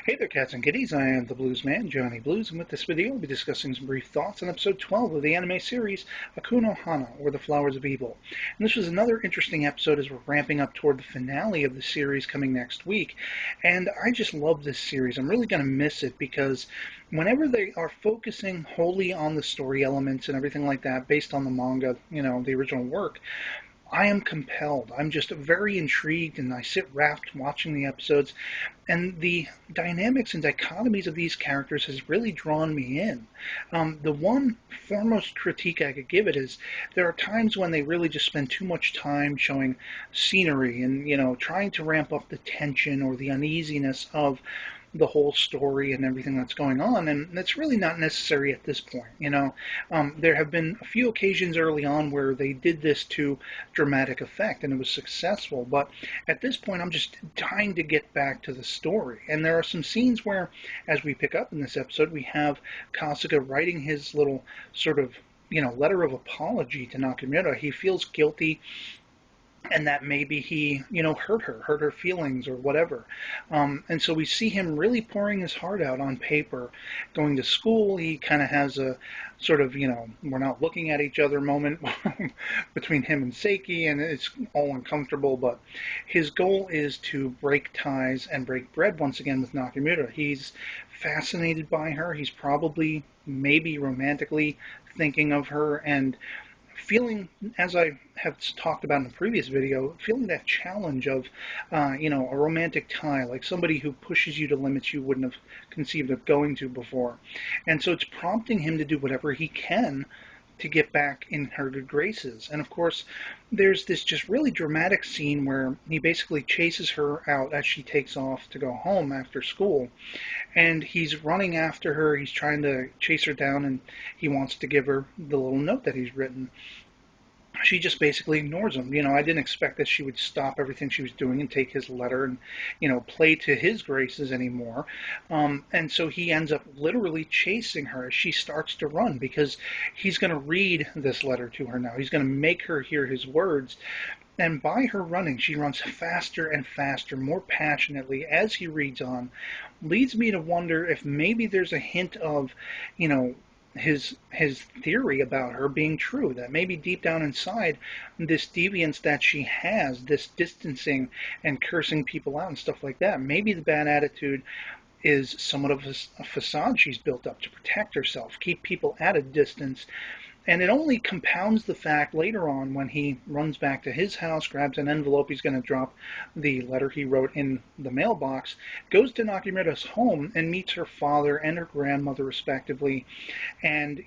Hey there, cats and kitties. I am the Blues Man, Johnny Blues, and with this video, I'll be discussing some brief thoughts on episode 12 of the anime series Akuno Hana, or The Flowers of Evil. And this was another interesting episode as we're ramping up toward the finale of the series coming next week. And I just love this series. I'm really going to miss it because whenever they are focusing wholly on the story elements and everything like that, based on the manga, the original work, I am compelled. I'm just very intrigued, and I sit rapt watching the episodes. And the dynamics and dichotomies of these characters has really drawn me in. The one foremost critique I could give it is there are times when they really just spend too much time showing scenery and, trying to ramp up the tension or the uneasiness of the whole story and everything that's going on, and that's really not necessary at this point. There have been a few occasions early on where they did this to dramatic effect, and it was successful. But at this point, I'm just dying to get back to the story. And there are some scenes where, as we pick up in this episode, we have Kasuga writing his little sort of letter of apology to Nakamura. He feels guilty and that maybe he, hurt her feelings or whatever. And so we see him really pouring his heart out on paper. Going to school, he kind of has a sort of, we're not looking at each other moment between him and Seiki, and it's all uncomfortable, but his goal is to break ties and break bread once again with Nakamura. He's fascinated by her. He's probably, maybe romantically thinking of her, and feeling, as I have talked about in a previous video, feeling that challenge of, a romantic tie, like somebody who pushes you to limits you wouldn't have conceived of going to before. And so it's prompting him to do whatever he can to get back in her good graces. And of course, there's this just really dramatic scene where he basically chases her out as she takes off to go home after school. And he's running after her, he's trying to chase her down, and he wants to give her the little note that he's written. She just basically ignores him. I didn't expect that she would stop everything she was doing and take his letter and, play to his graces anymore. And so he ends up literally chasing her as she starts to run, because he's going to read this letter to her now. He's going to make her hear his words. And by her running, she runs faster and faster, more passionately as he reads on, leads me to wonder if maybe there's a hint of, his theory about her being true, that maybe deep down inside, this deviance that she has, this distancing and cursing people out and stuff like that, maybe the bad attitude is somewhat of a facade she's built up to protect herself, keep people at a distance. And it only compounds the fact later on when he runs back to his house, grabs an envelope, he's going to drop the letter he wrote in the mailbox, goes to Nakamura's home and meets her father and her grandmother respectively. And,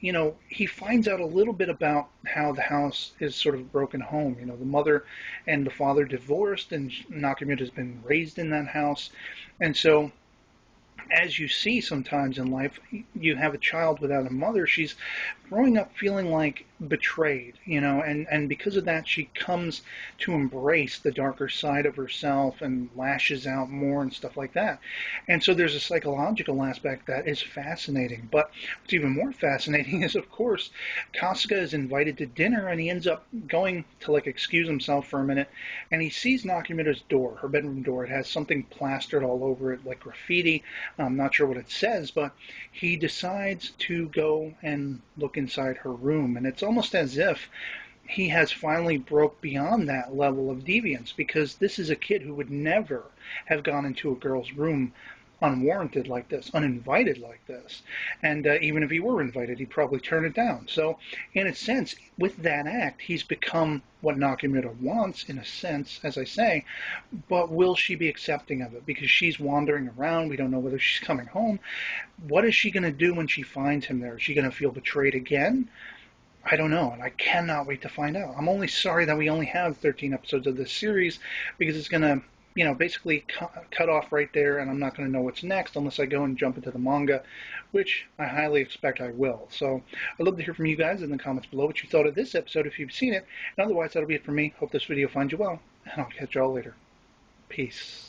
he finds out a little bit about how the house is sort of a broken home. The mother and the father divorced, and Nakamura's been raised in that house. And so, as you see sometimes in life, you have a child without a mother. She's growing up feeling like betrayed, and because of that, she comes to embrace the darker side of herself and lashes out more and stuff like that. And so there's a psychological aspect that is fascinating. But what's even more fascinating is, of course, Kasuga is invited to dinner, and he ends up going to excuse himself for a minute, and he sees Nakamura's door, her bedroom door. It has something plastered all over it, like graffiti. I'm not sure what it says, but he decides to go and look inside her room, and it's almost as if he has finally broke beyond that level of deviance, because this is a kid who would never have gone into a girl's room unwarranted like this, uninvited like this. And even if he were invited, he'd probably turn it down. So, in a sense, with that act, he's become what Nakamura wants, in a sense, as I say, but will she be accepting of it? Because she's wandering around, we don't know whether she's coming home. What is she going to do when she finds him there? Is she going to feel betrayed again? I don't know, and I cannot wait to find out. I'm only sorry that we only have 13 episodes of this series, because it's going to basically cut off right there, and I'm not going to know what's next unless I go and jump into the manga, which I highly expect I will. So I'd love to hear from you guys in the comments below what you thought of this episode if you've seen it. And otherwise, that'll be it for me. Hope this video finds you well, and I'll catch y'all later. Peace.